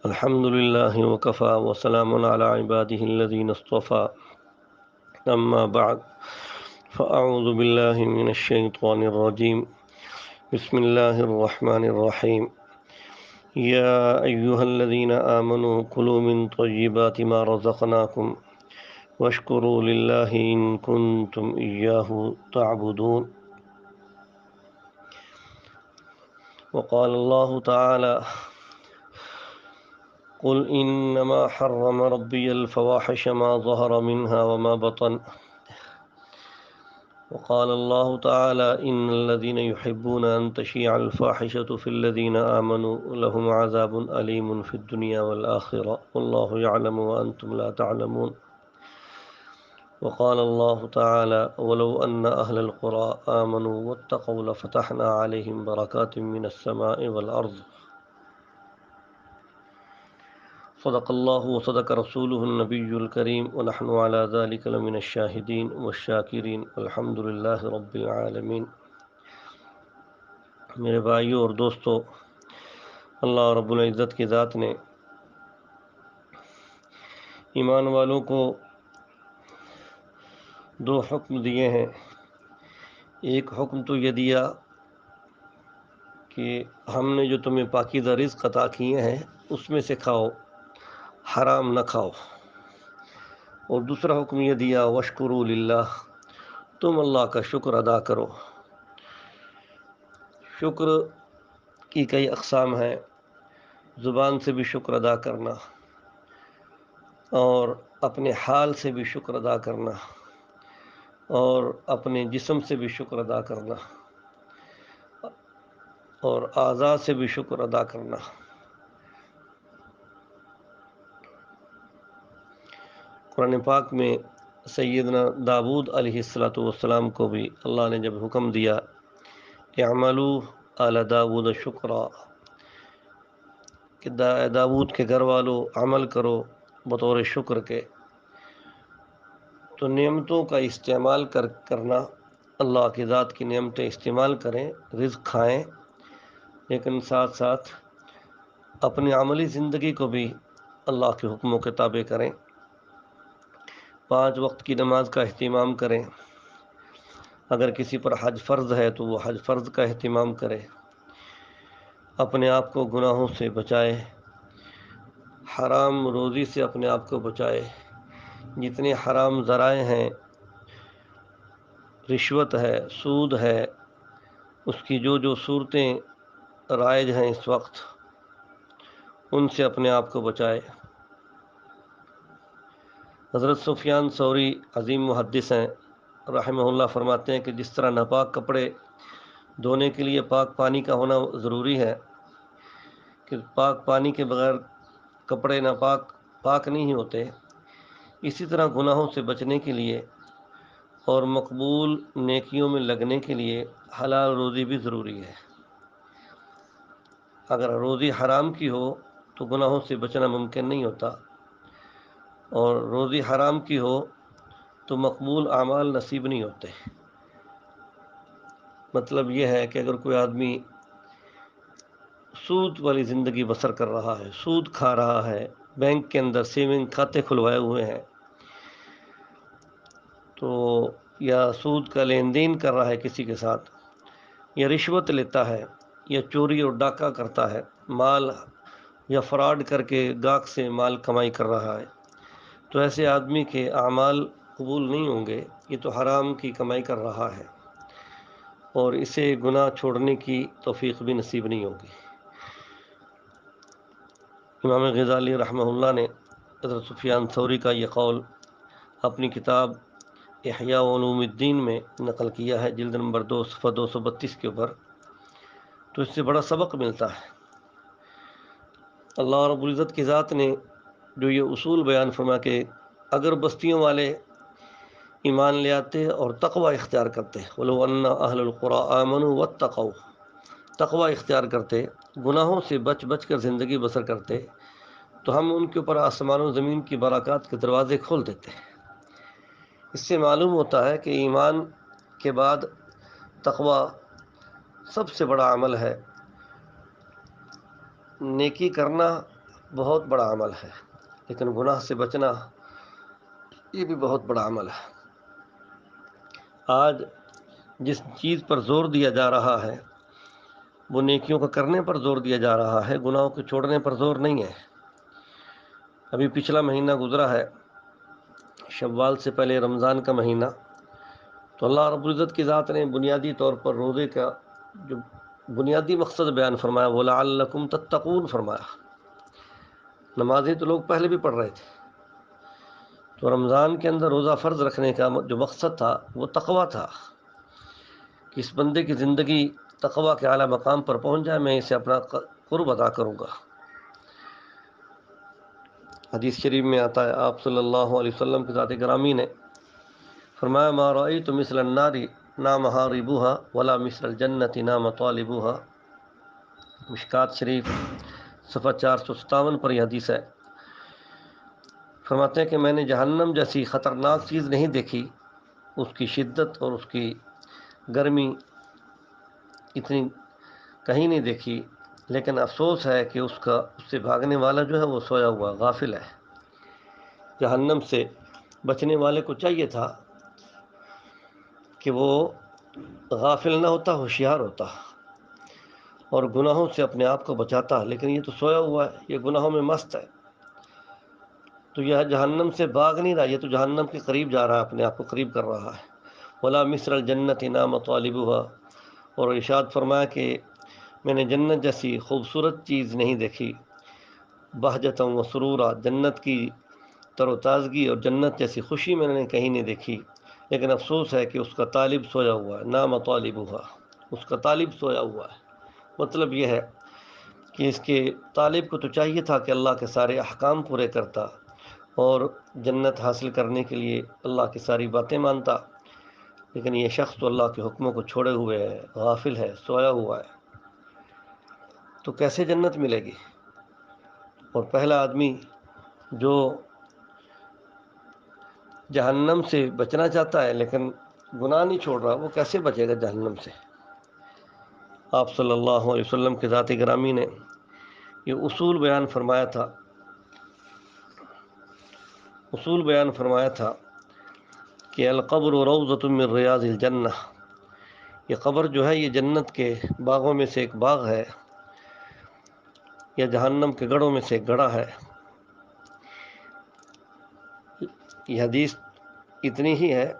الحمد لله وكفى وسلام على عباده الذين اصطفى أما بعد فأعوذ بالله من الشيطان الرجيم بسم الله الرحمن الرحيم يا أيها الذين آمنوا كلوا من طيبات ما رزقناكم واشكروا لله إن كنتم إياه تعبدون. وقال الله تعالى قل إنما حرم ربي الفواحش ما ظهر منها وما بطن. وقال الله تعالى إن الذين يحبون أن تشيع الفاحشة في الذين آمنوا لهم عذاب أليم في الدنيا والآخرة والله يعلم وأنتم لا تعلمون. وقال الله تعالى ولو أن أهل القرى آمنوا واتقوا لفتحنا عليهم بركات من السماء والأرض. صدق الله وصدق رسوله النبي الكريم ونحن على ذلك لمن الشاهدين والشاكرين الحمد لله رب العالمين. میرے بھائیوں اور دوستو، اللہ رب العزت کی ذات نے ایمان والوں کو دو حکم دیے ہیں۔ ایک حکم تو یہ دیا کہ ہم نے جو تمہیں پاکیزہ رزق عطا کیے ہیں اس میں سے کھاؤ، حرام نہ کھاؤ۔ اور دوسرا حکم یہ دیا واشکروا للہ، تم اللہ کا شکر ادا کرو۔ شکر کی کئی اقسام ہیں، زبان سے بھی شکر ادا کرنا، اور اپنے حال سے بھی شکر ادا کرنا، اور اپنے جسم سے بھی شکر ادا کرنا، اور اعضاء سے بھی شکر ادا کرنا۔ قرآن پاک میں سیدنا داؤد علیہ السلام کو بھی اللہ نے جب حکم دیا اعملوا آل داؤد شکرا، کہ داؤد کے گھر والوں عمل کرو بطور شکر کے، تو نعمتوں کا استعمال کرنا، اللہ کی ذات کی نعمتیں استعمال کریں، رزق کھائیں، لیکن ساتھ ساتھ اپنی عملی زندگی کو بھی اللہ کے حکموں کے تابع کریں۔ 5 وقت کی نماز کا اہتمام کریں، اگر کسی پر حج فرض ہے تو وہ حج فرض کا اہتمام کرے، اپنے آپ کو گناہوں سے بچائے، حرام روزی سے اپنے آپ کو بچائے۔ جتنے حرام ذرائع ہیں، رشوت ہے، سود ہے، اس کی جو صورتیں رائج ہیں اس وقت، ان سے اپنے آپ کو بچائے۔ حضرت سفیان ثوری عظیم محدث ہیں، رحمہ اللہ، فرماتے ہیں کہ جس طرح ناپاک کپڑے دھونے کے لیے پاک پانی کا ہونا ضروری ہے، کہ پاک پانی کے بغیر کپڑے پاک نہیں ہوتے، اسی طرح گناہوں سے بچنے کے لیے اور مقبول نیکیوں میں لگنے کے لیے حلال روزی بھی ضروری ہے۔ اگر روزی حرام کی ہو تو گناہوں سے بچنا ممکن نہیں ہوتا، اور روزی حرام کی ہو تو مقبول اعمال نصیب نہیں ہوتے۔ مطلب یہ ہے کہ اگر کوئی آدمی سود والی زندگی بسر کر رہا ہے، سود کھا رہا ہے، بینک کے اندر سیونگ کھاتے کھلوائے ہوئے ہیں، تو یا سود کا لین دین کر رہا ہے کسی کے ساتھ، یا رشوت لیتا ہے، یا چوری اور ڈاکہ کرتا ہے، مال یا فراڈ کر کے گاہک سے مال کمائی کر رہا ہے، تو ایسے آدمی کے اعمال قبول نہیں ہوں گے۔ یہ تو حرام کی کمائی کر رہا ہے، اور اسے گناہ چھوڑنے کی توفیق بھی نصیب نہیں ہوگی۔ امام غزالی رحمہ اللہ نے حضرت سفیان ثوری کا یہ قول اپنی کتاب احیاء علوم الدین میں نقل کیا ہے، جلد نمبر 2 صفحہ 232 کے اوپر۔ تو اس سے بڑا سبق ملتا ہے۔ اللہ رب العزت کی ذات نے جو یہ اصول بیان فرما کہ اگر بستیوں والے ایمان لے آتے اور تقوی اختیار کرتے، وَلَوْ أَنَّ أَهْلَ الْقُرَىٰ آمَنُوا وَاتَّقَوْا، تقوی اختیار کرتے، گناہوں سے بچ کر زندگی بسر کرتے، تو ہم ان کے اوپر آسمان و زمین کی برکات کے دروازے کھول دیتے۔ اس سے معلوم ہوتا ہے کہ ایمان کے بعد تقوی سب سے بڑا عمل ہے۔ نیکی کرنا بہت بڑا عمل ہے، لیکن گناہ سے بچنا یہ بھی بہت بڑا عمل ہے۔ آج جس چیز پر زور دیا جا رہا ہے وہ نیکیوں کا کرنے پر زور دیا جا رہا ہے، گناہوں کو چھوڑنے پر زور نہیں ہے۔ ابھی پچھلا مہینہ گزرا ہے، شوال سے پہلے رمضان کا مہینہ، تو اللہ رب العزت کی ذات نے بنیادی طور پر روزے کا جو بنیادی مقصد بیان فرمایا وہ لعلکم تتقون فرمایا۔ نمازیں تو لوگ پہلے بھی پڑھ رہے تھے، تو رمضان کے اندر روزہ فرض رکھنے کا جو مقصد تھا وہ تقویٰ تھا کہ اس بندے کی زندگی تقویٰ کے اعلیٰ مقام پر پہنچ جائے، میں اسے اپنا قرب عطا کروں گا۔ حدیث شریف میں آتا ہے، آپ صلی اللہ علیہ وسلم کی ذات گرامی نے فرمایا ما رأیت مثل النار نا محاربوها ولا مثل الجنت نا مطالبوها۔ مشکات شریف صفحہ 457 پر یہ حدیث ہے۔ فرماتے ہیں کہ میں نے جہنم جیسی خطرناک چیز نہیں دیکھی، اس کی شدت اور اس کی گرمی اتنی کہیں نہیں دیکھی، لیکن افسوس ہے کہ اس سے بھاگنے والا جو ہے وہ سویا ہوا غافل ہے۔ جہنم سے بچنے والے کو چاہیے تھا کہ وہ غافل نہ ہوتا، ہوشیار ہوتا اور گناہوں سے اپنے آپ کو بچاتا، لیکن یہ تو سویا ہوا ہے، یہ گناہوں میں مست ہے، تو یہ جہنم سے بھاگ نہیں رہا، یہ تو جہنم کے قریب جا رہا ہے، اپنے آپ کو قریب کر رہا ہے۔ ولا مثل الجنت نا مطالبها، اور ارشاد فرمایا کہ میں نے جنت جیسی خوبصورت چیز نہیں دیکھی، بہجتا و سرورا، جنت کی تر و تازگی اور جنت جیسی خوشی میں نے کہیں نہیں دیکھی، لیکن افسوس ہے کہ اس کا طالب سویا ہوا ہے، نا مطالبها، اس کا طالب سویا ہوا ہے۔ مطلب یہ ہے کہ اس کے طالب کو تو چاہیے تھا کہ اللہ کے سارے احکام پورے کرتا اور جنت حاصل کرنے کے لیے اللہ کی ساری باتیں مانتا، لیکن یہ شخص تو اللہ کے حکموں کو چھوڑے ہوئے ہے، غافل ہے، سویا ہوا ہے، تو کیسے جنت ملے گی؟ اور پہلا آدمی جو جہنم سے بچنا چاہتا ہے لیکن گناہ نہیں چھوڑ رہا، وہ کیسے بچے گا جہنم سے؟ آپ صلی اللہ علیہ وسلم کے ذات گرامی نے یہ اصول بیان فرمایا تھا کہ القبر روضۃ من ریاض الجنہ، یہ قبر جو ہے یہ جنت کے باغوں میں سے ایک باغ ہے، یا جہنم کے گڑھوں میں سے ایک گڑھا ہے۔ یہ حدیث اتنی ہی ہے،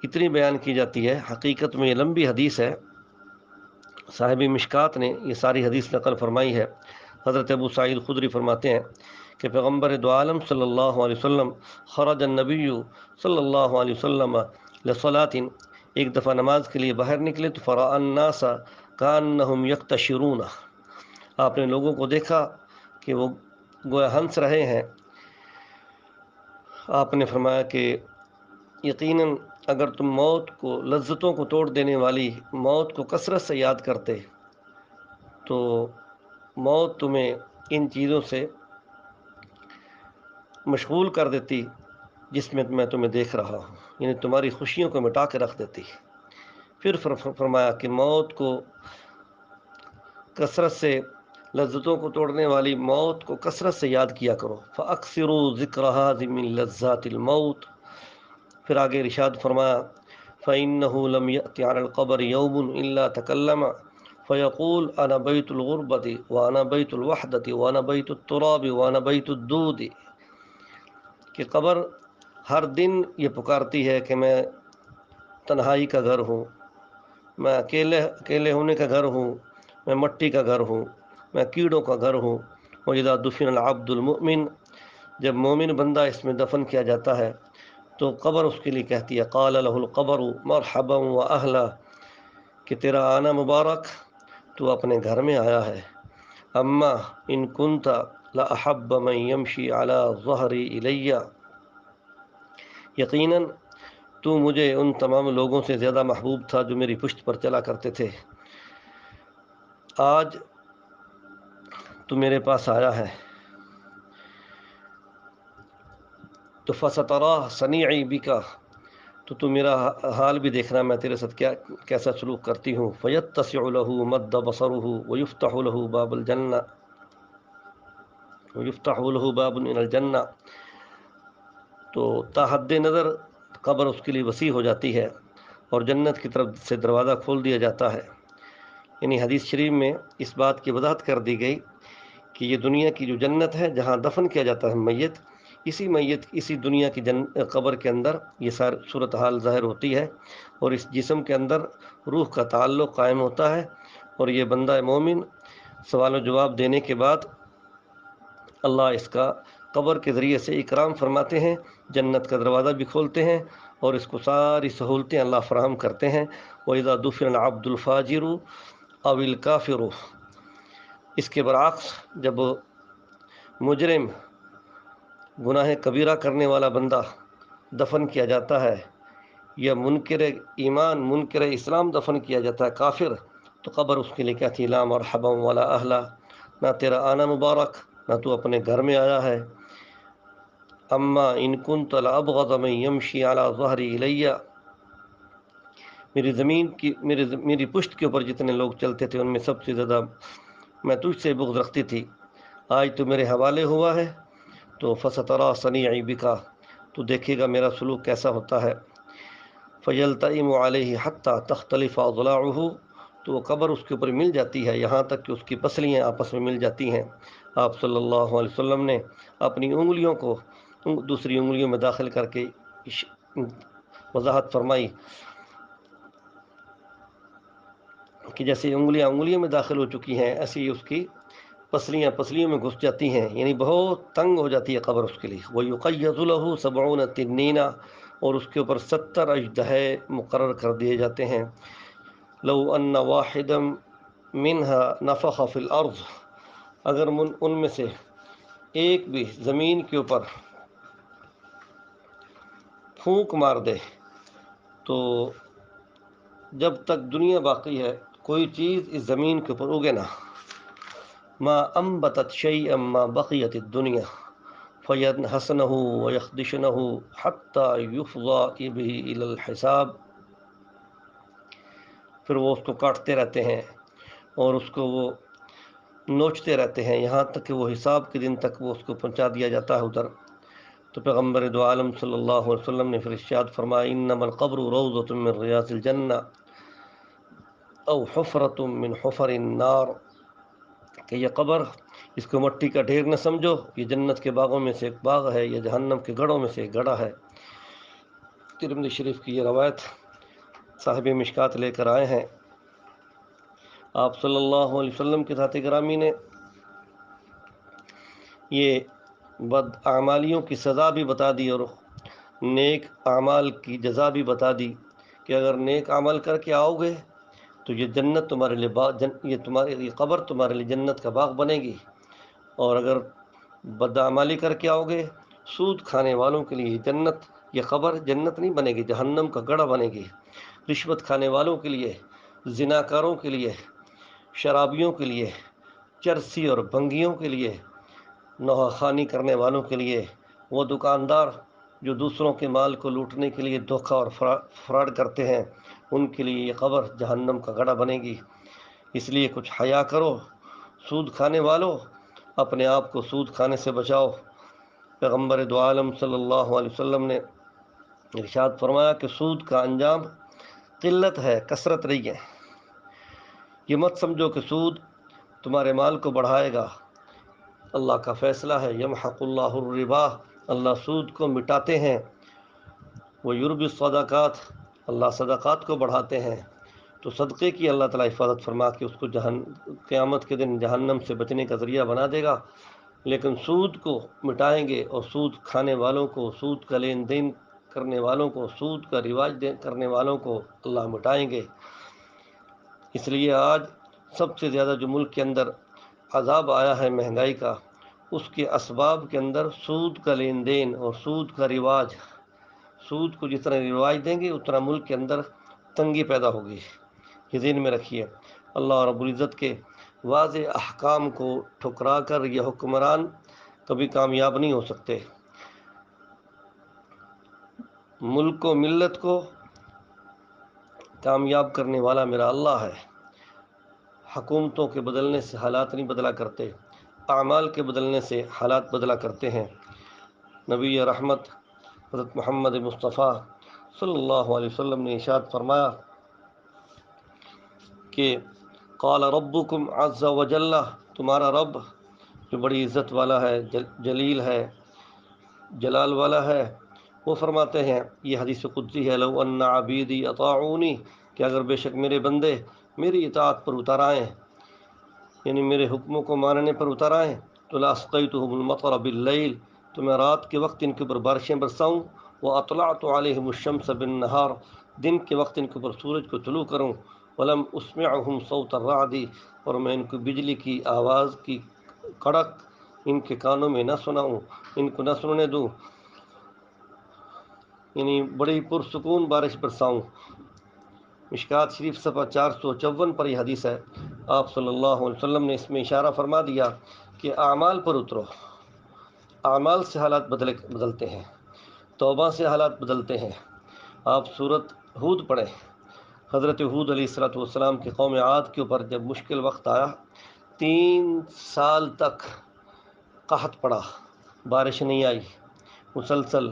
اتنی بیان کی جاتی ہے، حقیقت میں یہ لمبی حدیث ہے، صاحب مشکات نے یہ ساری حدیث نقل فرمائی ہے۔ حضرت ابو سعید خدری فرماتے ہیں کہ پیغمبر دو عالم صلی اللہ علیہ وسلم خرج النبی صلی اللہ علیہ وسلم لصلاۃ، ایک دفعہ نماز کے لیے باہر نکلے تو فرأى الناس کأنهم یکتشرون، آپ نے لوگوں کو دیکھا کہ وہ گویا ہنس رہے ہیں۔ آپ نے فرمایا کہ یقیناً اگر تم موت کو، لذتوں کو توڑ دینے والی موت کو کثرت سے یاد کرتے تو موت تمہیں ان چیزوں سے مشغول کر دیتی جس میں میں تمہیں دیکھ رہا ہوں، یعنی تمہاری خوشیوں کو مٹا کے رکھ دیتی۔ پھر فرمایا کہ موت کو کثرت سے، لذتوں کو توڑنے والی موت کو کثرت سے یاد کیا کرو، فَأَكْثِرُوا ذِكْرَهَا مِن لَذَّاتِ الْمَوْتِ، پھر آگے ارشاد فرمایا فَإِنَّهُ لَمْ يَأْتِ عَلَى الْقَبْرِ يَوْمٌ إِلَّا تَكَلَّمَ فَيَقُولُ أَنَا بَيْتُ الْغُرْبَةِ وَأَنَا بَيْتُ الْوَحْدَةِ وَأَنَا بَيْتُ التُّرَابِ وَأَنَا بَيْتُ الدُّودِ، کہ قبر ہر دن یہ پکارتی ہے کہ میں تنہائی کا گھر ہوں، میں اکیلے ہونے کا گھر ہوں، میں مٹی کا گھر ہوں، میں کیڑوں کا گھر ہوں۔ وَإِذَا دُفِنَ الْعَبْدُ الْمُؤْمِنُ، جب مومن بندہ اس میں دفن کیا جاتا ہے تو قبر اس کے لیے کہتی ہے قال له القبر مرحبا وأهلا، کہ تیرا آنا مبارک، تو اپنے گھر میں آیا ہے۔ اما ان كنت لأحب من يمشي على ظهري إلي، یقیناً تو مجھے ان تمام لوگوں سے زیادہ محبوب تھا جو میری پشت پر چلا کرتے تھے، آج تو میرے پاس آیا ہے، تو فستراہ صنیعی بکا، تو میرا حال بھی دیکھنا میں تیرے ساتھ کیسا سلوک کرتی ہوں۔ فیتسع له مد بصره ویفتح له باب الجنہ، یفتح لہ باب من الجنہ، تو تا حد نظر قبر اس کے لیے وسیع ہو جاتی ہے اور جنت کی طرف سے دروازہ کھول دیا جاتا ہے۔ یعنی حدیث شریف میں اس بات کی وضاحت کر دی گئی کہ یہ دنیا کی جو جنت ہے جہاں دفن کیا جاتا ہے میت، اسی دنیا کی قبر کے اندر یہ ساری صورتحال ظاہر ہوتی ہے، اور اس جسم کے اندر روح کا تعلق قائم ہوتا ہے، اور یہ بندہ مومن سوال و جواب دینے کے بعد اللہ اس کا قبر کے ذریعے سے اکرام فرماتے ہیں، جنت کا دروازہ بھی کھولتے ہیں، اور اس کو ساری سہولتیں اللہ فراہم کرتے ہیں۔ وَإِذَا دُفِنَ الْعَبْدُ الْفَاجِرُ أَوِ الْكَافِرُ، اس کے برعکس جب مجرم گناہ کبیرہ کرنے والا بندہ دفن کیا جاتا ہے، یا منکر ایمان منکر اسلام دفن کیا جاتا ہے کافر، تو قبر اس کے لیے کیا تھی؟ لا مرحبا ولا اہلا، نہ تیرا آنا مبارک، نہ تو اپنے گھر میں آیا ہے۔ اما ان کنت لابغض من یمشی علی ظہری الیہ، میری پشت کے اوپر جتنے لوگ چلتے تھے ان میں سب سے زیادہ میں تجھ سے بغض رکھتی تھی، آج تو میرے حوالے ہوا ہے، تو فسترا صنیعی بکا، تو دیکھے گا میرا سلوک کیسا ہوتا ہے۔ فیلتئم علیہ حتی تختلف اضلاعہ، تو وہ قبر اس کے اوپر مل جاتی ہے یہاں تک کہ اس کی پسلیاں آپس میں مل جاتی ہیں۔ آپ صلی اللہ علیہ وسلم نے اپنی انگلیوں کو دوسری انگلیوں میں داخل کر کے وضاحت فرمائی کہ جیسے انگلیوں میں داخل ہو چکی ہیں، ایسے ہی اس کی پسلیوں میں گھس جاتی ہیں، یعنی بہت تنگ ہو جاتی ہے قبر اس کے لیے۔ وَيُقَيَّضُ لَهُ 70 تنین، اور اس کے اوپر 70 اژدہے مقرر کر دیے جاتے ہیں۔ لو ان واحدا منها نفخ فی الارض، اگر ان میں سے ایک بھی زمین کے اوپر پھونک مار دے، تو جب تک دنیا باقی ہے کوئی چیز اس زمین کے اوپر اگے نہ۔ ما انبتت شیئا ما بقیت الدنیا فینحسنہ ویخدشنہ حتی یفضی بہ الی الحساب، پھر وہ اس کو کاٹتے رہتے ہیں اور اس کو وہ نوچتے رہتے ہیں یہاں تک کہ وہ حساب کے دن تک وہ اس کو پہنچا دیا جاتا ہے ادھر۔ تو پیغمبر دو عالم صلی اللہ علیہ وسلم نے پھر ارشاد فرمایا انما القبر روضۃ من ریاض الجنہ او حفرۃ من حفر النار، کہ یہ قبر اس کو مٹی کا ڈھیر نہ سمجھو، یہ جنت کے باغوں میں سے ایک باغ ہے، یا جہنم کے گڑھوں میں سے ایک گڑھا ہے۔ ترمذی شریف کی یہ روایت صاحب مشکات لے کر آئے ہیں۔ آپ صلی اللہ علیہ وسلم کے ذات گرامی نے یہ بد اعمالیوں کی سزا بھی بتا دی اور نیک اعمال کی جزا بھی بتا دی کہ اگر نیک عمل کر کے آؤ گے تو یہ جنت تمہارے لیے یہ قبر تمہارے لیے جنت کا باغ بنے گی، اور اگر بد اعمالی کر کے آؤ گے سود کھانے والوں کے لیے یہ قبر جنت نہیں بنے گی، جہنم کا گڑھا بنے گی۔ رشوت کھانے والوں کے لیے، زناکاروں کے لیے، شرابیوں کے لیے، چرسی اور بھنگیوں کے لیے، نوحہ خوانی کرنے والوں کے لیے، وہ دکاندار جو دوسروں کے مال کو لوٹنے کے لیے دھوکہ اور فراڈ کرتے ہیں، ان کے لیے یہ قبر جہنم کا گڑھا بنے گی۔ اس لیے کچھ حیا کرو، سود کھانے والوں اپنے آپ کو سود کھانے سے بچاؤ۔ پیغمبر دو عالم صلی اللہ علیہ وسلم نے ارشاد فرمایا کہ سود کا انجام قلت ہے، کثرت نہیں ہے۔ یہ مت سمجھو کہ سود تمہارے مال کو بڑھائے گا، اللہ کا فیصلہ ہے یمحق اللہ الربا، اللہ سود کو مٹاتے ہیں، وہ یربی الصدقات، اللہ صدقات کو بڑھاتے ہیں۔ تو صدقے کی اللہ تعالیٰ حفاظت فرما کے اس کو قیامت کے دن جہنم سے بچنے کا ذریعہ بنا دے گا، لیکن سود کو مٹائیں گے اور سود کھانے والوں کو، سود کا لین دین کرنے والوں کو، سود کا رواج کرنے والوں کو اللہ مٹائیں گے۔ اس لیے آج سب سے زیادہ جو ملک کے اندر عذاب آیا ہے مہنگائی کا، اس کے اسباب کے اندر سود کا لین دین اور سود کا رواج، سود کو جتنا رواج دیں گے اتنا ملک کے اندر تنگی پیدا ہوگی۔ یہ ذہن میں رکھیے، اللہ رب العزت کے واضح احکام کو ٹھکرا کر یہ حکمران کبھی کامیاب نہیں ہو سکتے۔ ملک کو، ملت کو کامیاب کرنے والا میرا اللہ ہے۔ حکومتوں کے بدلنے سے حالات نہیں بدلا کرتے، اعمال کے بدلنے سے حالات بدلا کرتے ہیں۔ نبی رحمت حضرت محمد مصطفیٰ صلی اللہ علیہ وسلم نے ارشاد فرمایا کہ قال ربکم عز وجل، تمہارا رب جو بڑی عزت والا ہے، جلیل ہے، جلال والا ہے، وہ فرماتے ہیں، یہ حدیث قدسی ہے، لو ان عبیدی اطاعونی، کہ اگر بے شک میرے بندے میری اطاعت پر اتر آئیں، یعنی میرے حکموں کو ماننے پر اتر آئیں، تو لاسقیتہم المطر باللیل، تو میں رات کے وقت ان کے اوپر بارشیں برساؤں، واطلعت علیہم الشمس بالنہار، دن کے وقت ان کے اوپر سورج کو طلوع کروں، ولم اسمعہم صوت الرعد، اور میں ان کو بجلی کی آواز کی کڑک ان کے کانوں میں نہ سناؤں، ان کو نہ سننے دوں، یعنی بڑی پرسکون بارش برساؤں۔ مشکات شریف صفحہ 454 پر یہ حدیث ہے۔ آپ صلی اللہ علیہ وسلم نے اس میں اشارہ فرما دیا کہ اعمال پر اترو، اعمال سے حالات بدلتے ہیں، توبہ سے حالات بدلتے ہیں۔ آپ سورۃ ہود پڑھیں، حضرت ہود علیہ الصلوۃ والسلام کی قوم عاد کے اوپر جب مشکل وقت آیا، 3 سال تک قحط پڑا، بارش نہیں آئی، مسلسل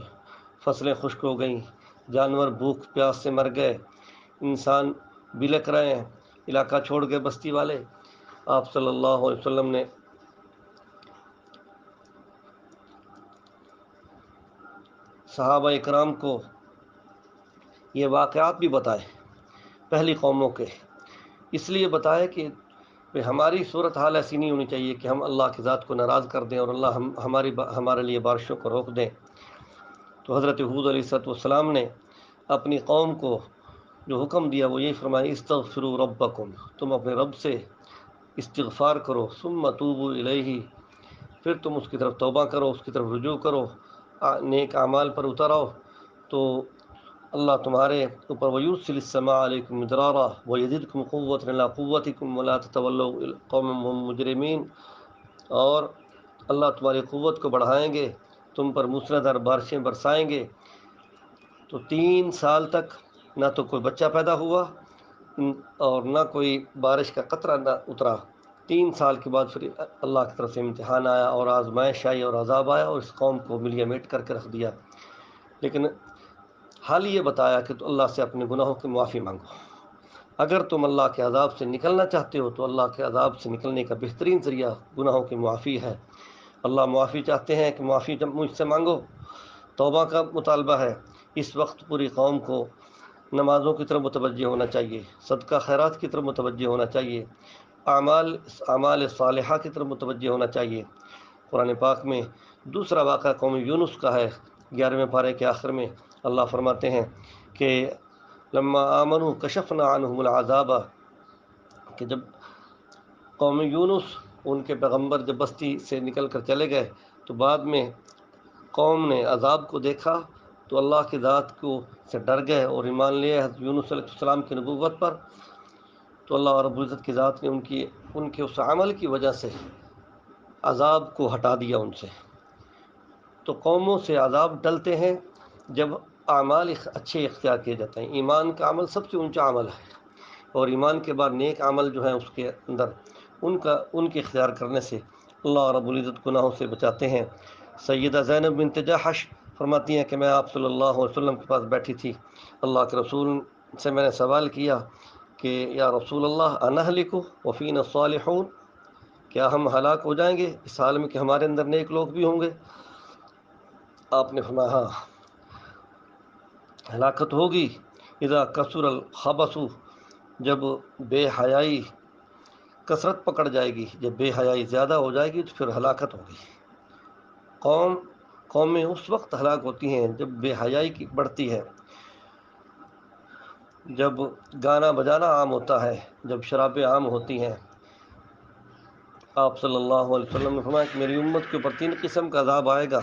فصلیں خشک ہو گئیں، جانور بھوک پیاس سے مر گئے، انسان بلک رہے ہیں، علاقہ چھوڑ گئے بستی والے۔ آپ صلی اللہ علیہ وسلم نے صحابہ اکرام کو یہ واقعات بھی بتائے پہلی قوموں کے، اس لیے بتائے کہ ہماری صورتحال ایسی نہیں ہونی چاہیے کہ ہم اللہ کی ذات کو ناراض کر دیں اور اللہ ہمارے لیے بارشوں کو روک دیں۔ تو حضرت ہود علیہ السلام نے اپنی قوم کو جو حکم دیا وہ یہی فرمایا، استغفروا ربکم، تم اپنے رب سے استغفار کرو، ثم توبوا الیہ، پھر تم اس کی طرف توبہ کرو، اس کی طرف رجوع کرو، نیک اعمال پر اتر آؤ، تو اللہ تمہارے اوپر وَيُرْسِلِ السَّمَاءَ عَلَيْكُمْ مِدْرَارًا وَيَزِدْكُمْ قُوَّةً إِلَىٰ قُوَّتِكُمْ وَلَا تَتَوَلَّوْا قَوْمًا مُجْرِمِينَ، اور اللہ تمہاری قوت کو بڑھائیں گے، تم پر موسلادھار بارشیں برسائیں گے۔ تو 3 سال تک نہ تو کوئی بچہ پیدا ہوا اور نہ کوئی بارش کا قطرہ نہ اترا۔ 3 سال کے بعد پھر اللہ کی طرف سے امتحان آیا اور آزمائش آئی اور عذاب آیا اور اس قوم کو ملیا میٹ کر کے رکھ دیا۔ لیکن حال یہ بتایا کہ تو اللہ سے اپنے گناہوں کی معافی مانگو، اگر تم اللہ کے عذاب سے نکلنا چاہتے ہو تو اللہ کے عذاب سے نکلنے کا بہترین ذریعہ گناہوں کی معافی ہے۔ اللہ معافی چاہتے ہیں کہ معافی مجھ سے مانگو، توبہ کا مطالبہ ہے۔ اس وقت پوری قوم کو نمازوں کی طرف متوجہ ہونا چاہیے، صدقہ خیرات کی طرف متوجہ ہونا چاہیے، اعمال صالحہ کی طرف متوجہ ہونا چاہیے۔ قرآن پاک میں دوسرا واقعہ قوم یونس کا ہے، 11ویں پارے کے آخر میں اللہ فرماتے ہیں کہ لما آمنوا کشفنا عنہم العذاب، کہ جب قوم یونس ان کے پیغمبر جب بستی سے نکل کر چلے گئے تو بعد میں قوم نے عذاب کو دیکھا تو اللہ کی ذات کو سے ڈر گئے اور ایمان لے حضرت یونس علیہ السلام کی نبوت پر، تو اللہ رب العزت کی ذات نے ان کے اس عمل کی وجہ سے عذاب کو ہٹا دیا ان سے۔ تو قوموں سے عذاب ٹلتے ہیں جب اعمال اچھے اختیار کیے جاتے ہیں۔ ایمان کا عمل سب سے اونچا عمل ہے، اور ایمان کے بعد نیک عمل جو ہیں اس کے اندر ان کے اختیار کرنے سے اللہ رب العزت گناہوں سے بچاتے ہیں۔ سیدہ زینب بنت جحش فرماتی ہیں کہ میں آپ صلی اللہ علیہ وسلم کے پاس بیٹھی تھی، اللہ کے رسول سے میں نے سوال کیا کہ یا رسول اللہ انہلک وفینا الصالحون، کیا ہم ہلاک ہو جائیں گے اس حال میں کہ ہمارے اندر نیک لوگ بھی ہوں گے؟ آپ نے فرمایا ہاں، ہلاکت ہوگی اذا کثر الخبث، جب بے حیائی کثرت پکڑ جائے گی، جب بے حیائی زیادہ ہو جائے گی تو پھر ہلاکت ہوگی۔ قومیں اس وقت ہلاک ہوتی ہیں جب بے حیائی کی بڑھتی ہے، جب گانا بجانا عام ہوتا ہے، جب شرابیں عام ہوتی ہیں۔ آپ صلی اللہ علیہ وسلم نے فرمایا کہ میری امت کے اوپر 3 قسم کا عذاب آئے گا۔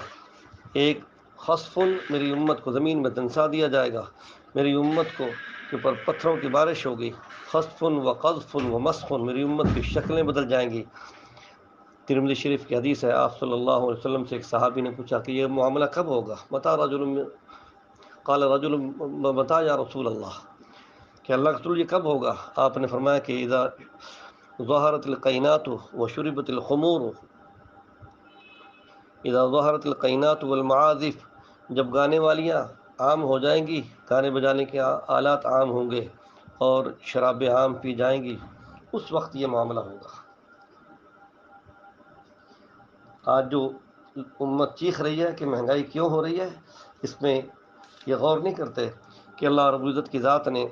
ایک خسف، میری امت کو زمین میں دنسا دیا جائے گا، میری امت کے اوپر پتھروں کی بارش ہوگی۔ خسف و قذف و مسخ، میری امت کی شکلیں بدل جائیں گی۔ ترمذی شریف کی حدیث ہے، آپ صلی اللہ علیہ وسلم سے ایک صحابی نے پوچھا کہ یہ معاملہ کب ہوگا؟ قال رجل متى یا رسول اللہ، کہ اللہ کے رسول یہ کب ہوگا؟ آپ نے فرمایا کہ اذا ظہرت القینات وشربت الخمور، اذا ظہرت القینات والمعازف، جب گانے والیاں عام ہو جائیں گی، گانے بجانے کے آلات عام ہوں گے اور شرابیں عام پی جائیں گی، اس وقت یہ معاملہ ہوگا۔ آج جو امت چیخ رہی ہے کہ مہنگائی کیوں ہو رہی ہے، اس میں یہ غور نہیں کرتے کہ اللہ رب العزت کی ذات نے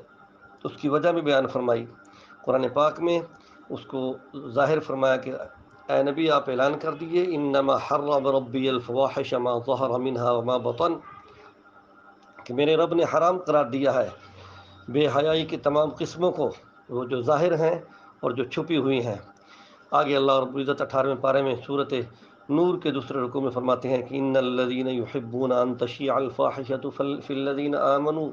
اس کی وجہ بھی بیان فرمائی قرآن پاک میں، اس کو ظاہر فرمایا کہ اے نبی آپ اعلان کر دیجئے انما حرم ربی الفواحش ما ظہر منها وما بطن، کہ میرے رب نے حرام قرار دیا ہے بے حیائی کی تمام قسموں کو، وہ جو ظاہر ہیں اور جو چھپی ہوئی ہیں۔ آگے اللہ رب العزت 18ویں پارے میں سورۃ نور کے دوسرے رکوع میں فرماتے ہیں کہ ان الذین یحبون ان تشیع الفاحشۃ فی الذین آمنوا،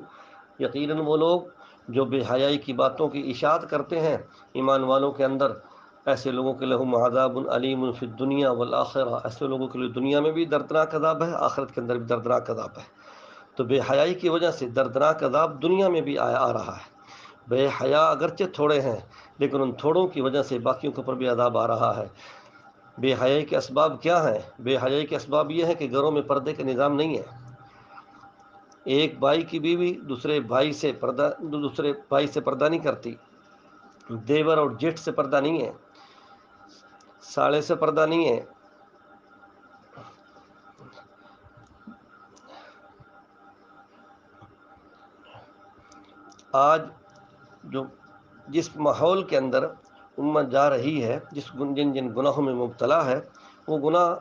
یقیناً وہ لوگ جو بے حیائی کی باتوں کی اشاعت کرتے ہیں ایمان والوں کے اندر، ایسے لوگوں کے لہم عذاب علیم فی الدنیا والآخرہ، ایسے لوگوں کے لیے دنیا میں بھی دردناک عذاب ہے، آخرت کے اندر بھی دردناک عذاب ہے۔ تو بے حیائی کی وجہ سے دردناک عذاب دنیا میں بھی آ رہا ہے۔ بے حیا اگرچہ تھوڑے ہیں لیکن ان تھوڑوں کی وجہ سے باقیوں کے اوپر بھی عذاب آ رہا ہے۔ بے حیائی کے اسباب کیا ہیں؟ بے حیائی کے اسباب یہ ہے کہ گھروں میں پردے کا نظام نہیں ہے۔ ایک بھائی کی بیوی دوسرے بھائی سے پردہ نہیں کرتی، دیور اور جیٹھ سے پردہ نہیں ہے، ساڑے سے پردہ نہیں ہے۔ آج جس ماحول کے اندر امت جا رہی ہے، جن گناہوں میں مبتلا ہے، وہ گناہ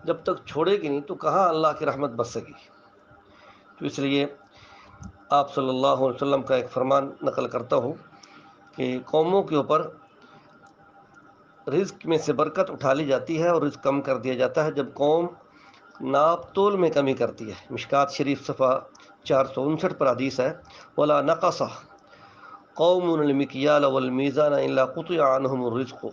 جب تک چھوڑے گی نہیں تو کہاں اللہ کی رحمت برسے گی۔ تو اس لیے آپ صلی اللہ علیہ وسلم کا ایک فرمان نقل کرتا ہوں کہ قوموں کے اوپر رزق میں سے برکت اٹھا لی جاتی ہے اور رزق کم کر دیا جاتا ہے جب قوم ناپ تول میں کمی کرتی ہے۔ مشکات شریف صفحہ 459 پر حدیث ہے ولا نقص قوم المکیال والمیزان الا قطع عنہم الرزق،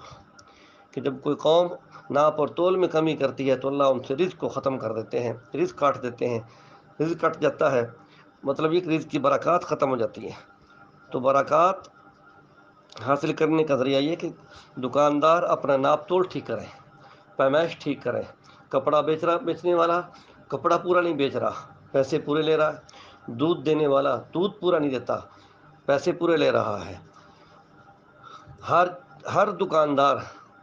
کہ جب کوئی قوم ناپ اور تول میں کمی کرتی ہے تو اللہ ان سے رزق کو ختم کر دیتے ہیں، رزق کاٹ دیتے ہیں۔ رزق کٹ جاتا ہے مطلب یہ کہ رزق کی برکات ختم ہو جاتی ہے۔ تو برکات حاصل کرنے کا ذریعہ یہ کہ دکاندار اپنا ناپ تول ٹھیک کریں، پیمائش ٹھیک کریں۔ کپڑا بیچنے والا کپڑا پورا نہیں بیچ رہا، پیسے پورے لے رہا ہے۔ دودھ دینے والا دودھ پورا نہیں دیتا، پیسے پورے لے رہا ہے۔ ہر دکاندار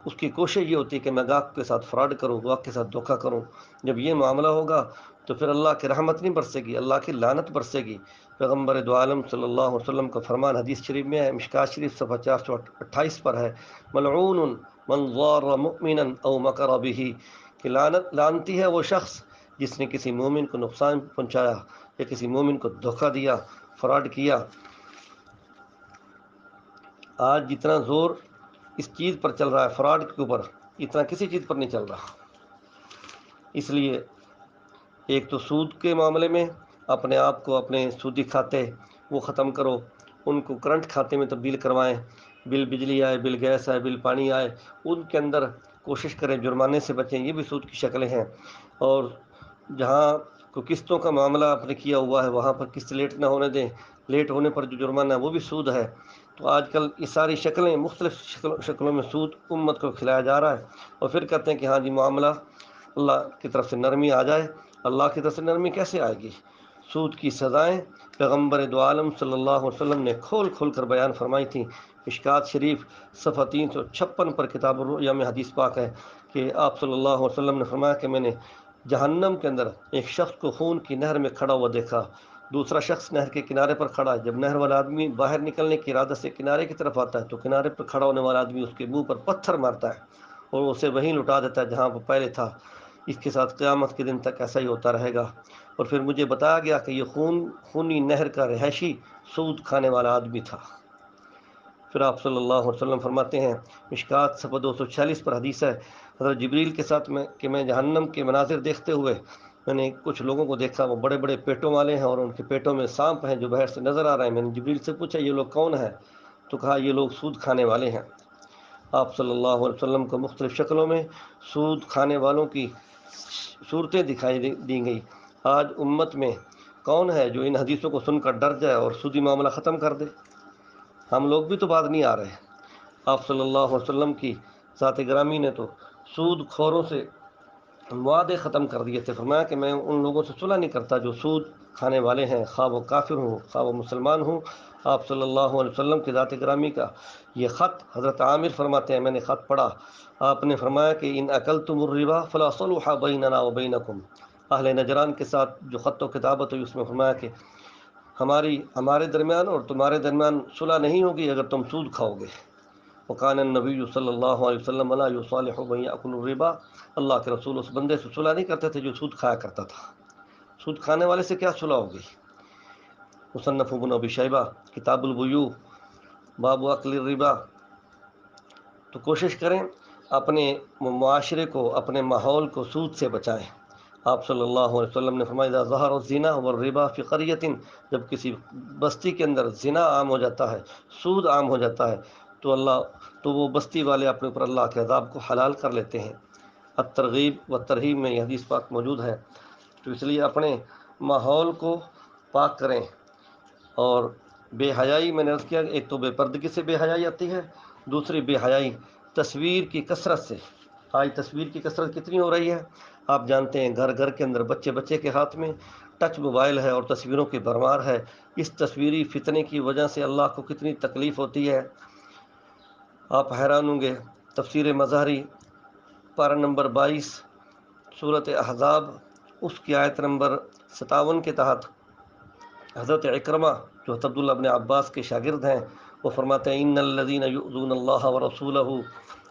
اس کی کوشش یہ ہوتی ہے کہ میں گاہک کے ساتھ فراڈ کروں، گاہک کے ساتھ دھوکہ کروں۔ جب یہ معاملہ ہوگا تو پھر اللہ کی رحمت نہیں برسے گی، اللہ کی لعنت برسے گی۔ پیغمبر دو عالم صلی اللہ علیہ وسلم کا فرمان حدیث شریف میں ہے، مشکات شریف صفحہ 428 پر ہے، ملعون من ضار مؤمنا او مکر به، کہ لعنتی ہے وہ شخص جس نے کسی مومن کو نقصان پہنچایا یا کسی مومن کو دھوکہ دیا، فراڈ کیا۔ آج جتنا زور اس چیز پر چل رہا ہے فراڈ کے اوپر، اتنا کسی چیز پر نہیں چل رہا۔ اس لیے ایک تو سود کے معاملے میں اپنے آپ کو اپنے سودی کھاتے وہ ختم کرو، ان کو کرنٹ کھاتے میں تبدیل کروائیں، بل بجلی آئے، بل گیس آئے، بل پانی آئے، ان کے اندر کوشش کریں جرمانے سے بچیں، یہ بھی سود کی شکلیں ہیں۔ اور جہاں کوئی قسطوں کا معاملہ آپ نے کیا ہوا ہے وہاں پر قسط لیٹ نہ ہونے دیں، لیٹ ہونے پر جو جرمانہ ہے وہ بھی سود ہے۔ تو آج کل یہ ساری شکلیں مختلف شکلوں میں سود امت کو کھلایا جا رہا ہے، اور پھر کہتے ہیں کہ ہاں جی معاملہ اللہ کی طرف سے نرمی آ جائے۔ اللہ کی طرف سے نرمی کیسے آئے گی؟ سود کی سزائیں پیغمبر دو عالم صلی اللہ علیہ وسلم نے کھول کھول کر بیان فرمائی تھیں۔ مشکات شریف صفحہ 356 پر کتاب الرؤیا میں حدیث پاک ہے کہ آپ صلی اللہ علیہ وسلم نے فرمایا کہ میں نے جہنم کے اندر ایک شخص کو خون کی نہر میں کھڑا ہوا دیکھا، دوسرا شخص نہر کے کنارے پر کھڑا ہے۔ جب نہر والا آدمی باہر نکلنے کی ارادہ سے کنارے کی طرف آتا ہے تو کنارے پر کھڑا ہونے والا آدمی اس کے منہ پر پتھر مارتا ہے اور اسے وہیں لٹا دیتا ہے جہاں وہ پہلے تھا۔ اس کے ساتھ قیامت کے دن تک ایسا ہی ہوتا رہے گا۔ اور پھر مجھے بتایا گیا کہ یہ خونی نہر کا رہائشی سود کھانے والا آدمی تھا۔ پھر آپ صلی اللہ علیہ وسلم فرماتے ہیں، مشکات صفحہ 246 پر حدیث ہے، حضرت جبریل کے ساتھ کہ میں جہنم کے مناظر دیکھتے ہوئے میں نے کچھ لوگوں کو دیکھا، وہ بڑے بڑے پیٹوں والے ہیں اور ان کے پیٹوں میں سانپ ہیں جو باہر سے نظر آ رہے ہیں۔ میں نے جبریل سے پوچھا یہ لوگ کون ہیں؟ تو کہا یہ لوگ سود کھانے والے ہیں۔ آپ صلی اللہ علیہ وسلم کو مختلف شکلوں میں سود کھانے والوں کی صورتیں دکھائی دی گئی۔ آج امت میں کون ہے جو ان حدیثوں کو سن کر ڈر جائے اور سودی معاملہ ختم کر دے؟ ہم لوگ بھی تو باز نہیں آ رہے۔ آپ صلی اللہ علیہ وسلم کی ذات گرامی نے تو سود خوروں سے معاہدے ختم کر دیے تھے. فرمایا کہ میں ان لوگوں سے صلح نہیں کرتا جو سود کھانے والے ہیں، خواہ وہ کافر ہوں خواہ وہ مسلمان ہوں. آپ صلی اللہ علیہ وسلم کی ذات گرامی کا یہ خط حضرت عامر فرماتے ہیں میں نے خط پڑھا. آپ نے فرمایا کہ ان اکلتم الربا فلا صلح بیننا وبینکم. اہل نجران کے ساتھ جو خط و کتابت ہوئی اس میں فرمایا کہ ہمارے درمیان اور تمہارے درمیان صلح نہیں ہوگی اگر تم سود کھاؤ گے. وقان النبی صلی اللہ علیہ وسلم لا یصالح من یأکل الربا. اللہ کے رسول اس بندے سے صلح نہیں کرتے تھے جو سود کھایا کرتا تھا. سود کھانے والے سے کیا صلح ہوگی؟ مصنف ابن ابی شیبہ کتاب البیوع باب اکل الربا. تو کوشش کریں اپنے معاشرے کو، اپنے ماحول کو سود سے بچائیں. آپ صلی اللہ علیہ وسلم نے فرمایا اذا ظہر الزنا والربا فی قریۃ، جب کسی بستی کے اندر زنا عام ہو جاتا ہے، سود عام ہو جاتا ہے، تو وہ بستی والے اپنے اوپر اللہ کے عذاب کو حلال کر لیتے ہیں. الترغیب و ترہیب میں یہ حدیث پاک موجود ہے. تو اس لیے اپنے ماحول کو پاک کریں. اور بے حیائی میں نے عرض کیا ایک تو بے پردگی سے بے حیائی آتی ہے، دوسری بے حیائی تصویر کی کثرت سے. آج تصویر کی کثرت کتنی ہو رہی ہے آپ جانتے ہیں. گھر گھر کے اندر بچے کے ہاتھ میں ٹچ موبائل ہے اور تصویروں کی بھرمار ہے. اس تصویری فتنے کی وجہ سے اللہ کو کتنی تکلیف ہوتی ہے آپ حیران ہوں گے. تفسیر مظہری پارہ نمبر 22 سورۃ احزاب اس کی آیت نمبر 57 کے تحت حضرت اکرمہ جو عبداللہ ابن عباس کے شاگرد ہیں وہ فرماتے ہیں ان الذین یؤذون اللہ ورسولہ.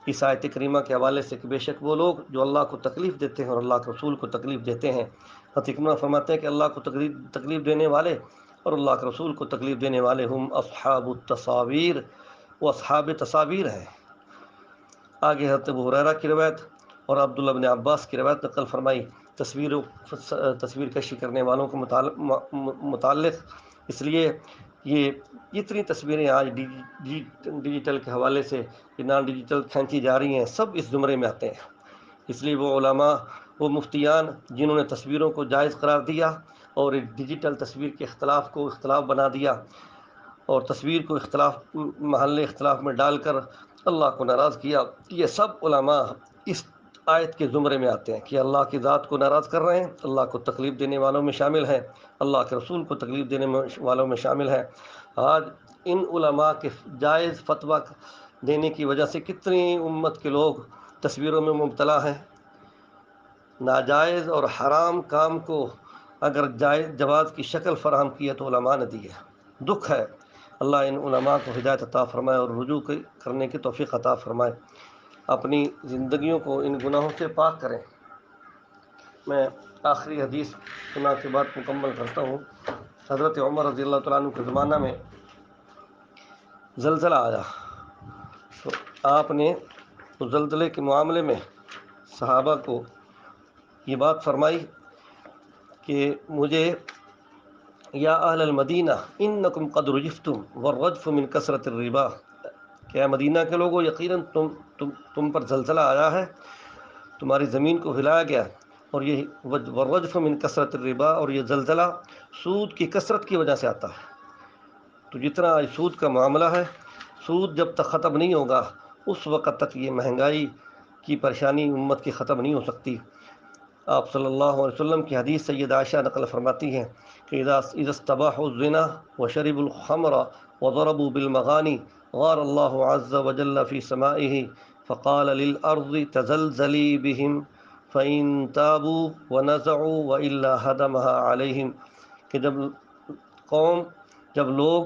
اس آیت کریمہ کے حوالے سے کہ بے شک وہ لوگ جو اللہ کو تکلیف دیتے ہیں اور اللہ کے رسول کو تکلیف دیتے ہیں. حضرت اکرمہ فرماتے ہیں کہ اللہ کو تکلیف دینے والے اور اللہ کے رسول کو تکلیف دینے والے ہم اصحاب التصاویر، وہ اصحاب تصاویر ہیں. آگے حضرت ابو ہریرہ کی روایت اور عبداللہ بن عباس کی روایت نقل فرمائی تصویر کشی کرنے والوں کے متعلق. اس لیے یہ اتنی تصویریں آج ڈیجیٹل کے حوالے سے نان ڈیجیٹل کھینچی جا رہی ہیں، سب اس زمرے میں آتے ہیں. اس لیے وہ علماء، وہ مفتیان جنہوں نے تصویروں کو جائز قرار دیا اور ڈیجیٹل تصویر کے اختلاف کو اختلاف بنا دیا اور تصویر کو محل اختلاف میں ڈال کر اللہ کو ناراض کیا، یہ سب علماء اس آیت کے زمرے میں آتے ہیں کہ اللہ کی ذات کو ناراض کر رہے ہیں، اللہ کو تکلیف دینے والوں میں شامل ہیں، اللہ کے رسول کو تکلیف دینے والوں میں شامل ہیں. آج ان علماء کے جائز فتویٰ دینے کی وجہ سے کتنی امت کے لوگ تصویروں میں مبتلا ہیں. ناجائز اور حرام کام کو اگر جواز کی شکل فراہم کی ہے تو علماء نے دی ہے. دکھ ہے. اللہ ان علماء کو ہدایت عطا فرمائے اور رجوع کرنے کی توفیق عطا فرمائے. اپنی زندگیوں کو ان گناہوں سے پاک کریں. میں آخری حدیث سنا کے بعد مکمل کرتا ہوں. حضرت عمر رضی اللہ تعالیٰ عنہ کے زمانہ میں زلزلہ آیا تو آپ نے اس زلزلے کے معاملے میں صحابہ کو یہ بات فرمائی کہ مجھے یا اہل المدینہ انکم قد رجفتم والرجف من کثرت الربا، کہ مدینہ کے لوگوں یقیناً تم پر زلزلہ آیا ہے، تمہاری زمین کو ہلایا گیا، اور یہ والرجف من کثرت الربا، اور یہ زلزلہ سود کی کثرت کی وجہ سے آتا ہے. تو جتنا آج سود کا معاملہ ہے، سود جب تک ختم نہیں ہوگا اس وقت تک یہ مہنگائی کی پریشانی امت کی ختم نہیں ہو سکتی. آپ صلی اللہ علیہ وسلم کی حدیث سید عائشہ نقل فرماتی ہیں کہ اذا استباحوا الزنا وشربوا الخمر وضربوا بالمغانی غار اللہ عز وجل فی سمائه فقال للارض تزلزلی بهم فإن تابوا ونزعوا وإلا هدمها علیہم. کہ جب لوگ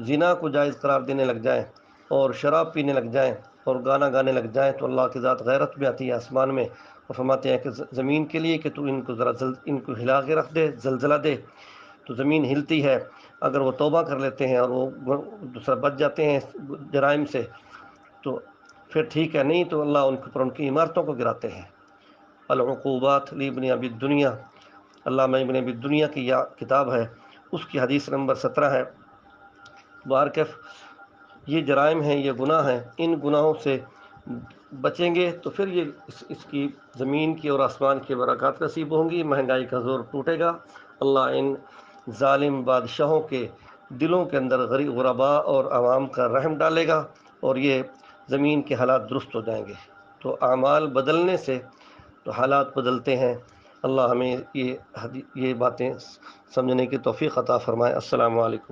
زنا کو جائز قرار دینے لگ جائیں اور شراب پینے لگ جائیں اور گانا گانے لگ جائیں تو اللہ کی ذات غیرت میں آتی ہے آسمان میں اور فرماتے ہیں کہ زمین کے لیے کہ تو ان کو ذرا ان کو ہلا کے رکھ دے، زلزلہ دے. تو زمین ہلتی ہے. اگر وہ توبہ کر لیتے ہیں اور وہ دوسرا بچ جاتے ہیں جرائم سے تو پھر ٹھیک ہے، نہیں تو اللہ ان کے اوپر ان کی عمارتوں کو گراتے ہیں. العقوبات لابن ابی الدنیا، علامہ ابن ابی الدنیا کی یہ کتاب ہے، اس کی حدیث نمبر 17 ہے. بارکف یہ جرائم ہیں، یہ گناہ ہیں، ان گناہوں سے بچیں گے تو پھر یہ اس کی زمین کی اور آسمان کی برکات نصیب ہوں گی، مہنگائی کا زور ٹوٹے گا. اللہ ان ظالم بادشاہوں کے دلوں کے اندر غرباء اور عوام کا رحم ڈالے گا اور یہ زمین کے حالات درست ہو جائیں گے. تو اعمال بدلنے سے تو حالات بدلتے ہیں. اللہ ہمیں یہ باتیں سمجھنے کی توفیق عطا فرمائے. السلام علیکم.